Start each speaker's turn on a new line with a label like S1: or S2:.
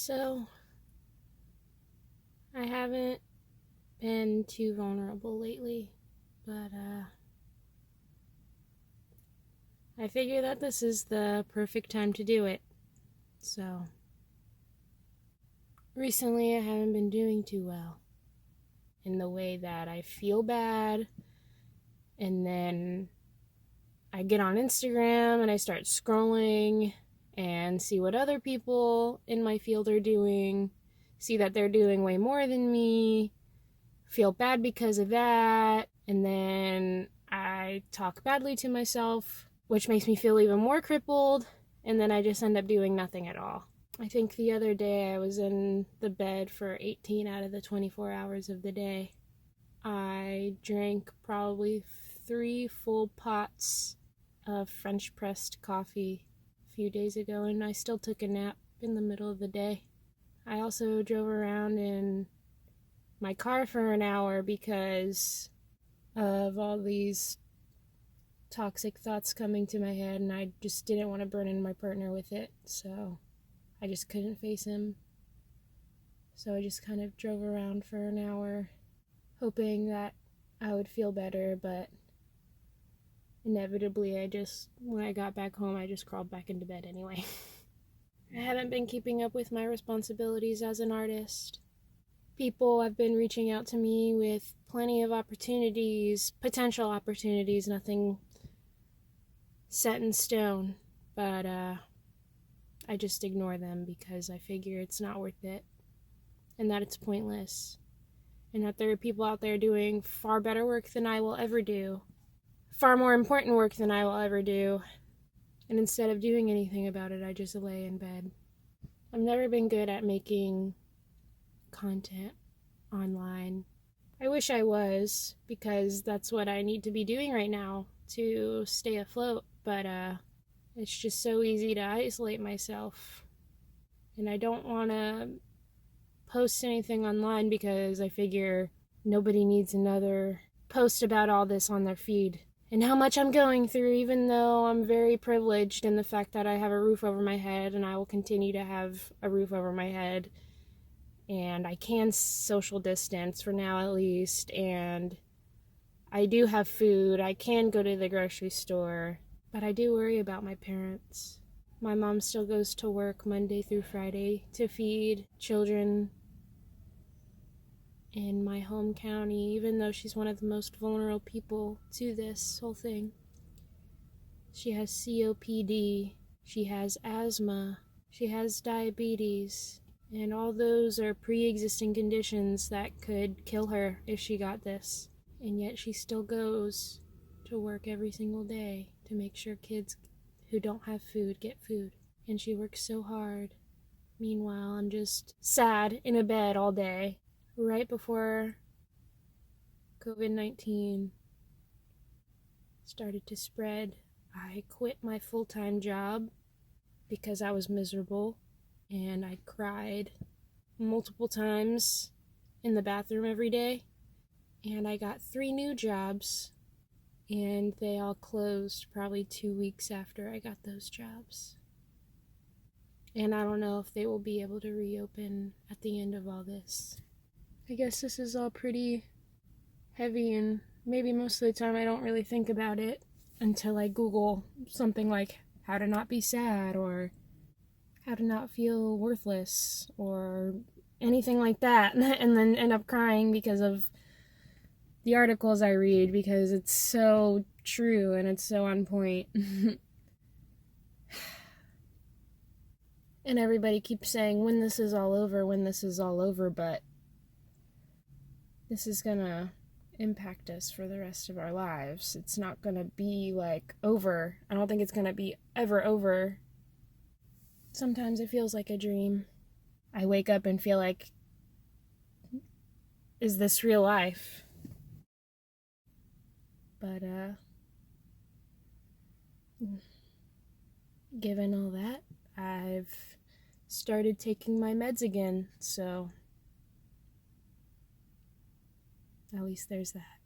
S1: So, I haven't been too vulnerable lately, but I figure that this is the perfect time to do it. So, recently I haven't been doing too well in the way that I feel bad, and then I get on Instagram and I start scrolling and see what other people in my field are doing, see that they're doing way more than me, feel bad because of that, and then I talk badly to myself, which makes me feel even more crippled, and then I just end up doing nothing at all. I think the other day I was in the bed for 18 out of the 24 hours of the day. I drank probably 3 full pots of French pressed coffee a few days ago, and I still took a nap in the middle of the day. I also drove around in my car for an hour because of all these toxic thoughts coming to my head, and I just didn't want to burden my partner with it, so I just couldn't face him. So I just kind of drove around for an hour, hoping that I would feel better, but inevitably when I got back home, I just crawled back into bed anyway. I haven't been keeping up with my responsibilities as an artist. People have been reaching out to me with plenty of opportunities, potential opportunities, nothing set in stone, but I just ignore them because I figure it's not worth it, and that it's pointless, and that there are people out there doing far better work than I will ever do, far more important work than I will ever do, and instead of doing anything about it, I just lay in bed. I've never been good at making content online. I wish I was, because that's what I need to be doing right now to stay afloat, but it's just so easy to isolate myself. And I don't want to post anything online because I figure nobody needs another post about all this on their feed and how much I'm going through, even though I'm very privileged in the fact that I have a roof over my head, and I will continue to have a roof over my head, and I can social distance for now at least, and I do have food, I can go to the grocery store, but I do worry about my parents. My mom still goes to work Monday through Friday to feed children in my home county, even though she's one of the most vulnerable people to this whole thing. She has COPD, she has asthma, she has diabetes, and all those are pre-existing conditions that could kill her if she got this. And yet she still goes to work every single day to make sure kids who don't have food get food. And she works so hard. Meanwhile, I'm just sad in a bed all day. Right before COVID-19 started to spread, I quit my full-time job because I was miserable, and I cried multiple times in the bathroom every day. And I got 3 new jobs, and they all closed probably 2 weeks after I got those jobs. And I don't know if they will be able to reopen at the end of all this. I guess this is all pretty heavy, and maybe most of the time I don't really think about it until I Google something like how to not be sad, or how to not feel worthless, or anything like that, and then end up crying because of the articles I read, because it's so true and it's so on point. And everybody keeps saying, when this is all over, when this is all over, but this is gonna impact us for the rest of our lives. It's not gonna be like over. I don't think it's gonna be ever over. Sometimes it feels like a dream. I wake up and feel like, is this real life? But given all that, I've started taking my meds again, so at least there's that.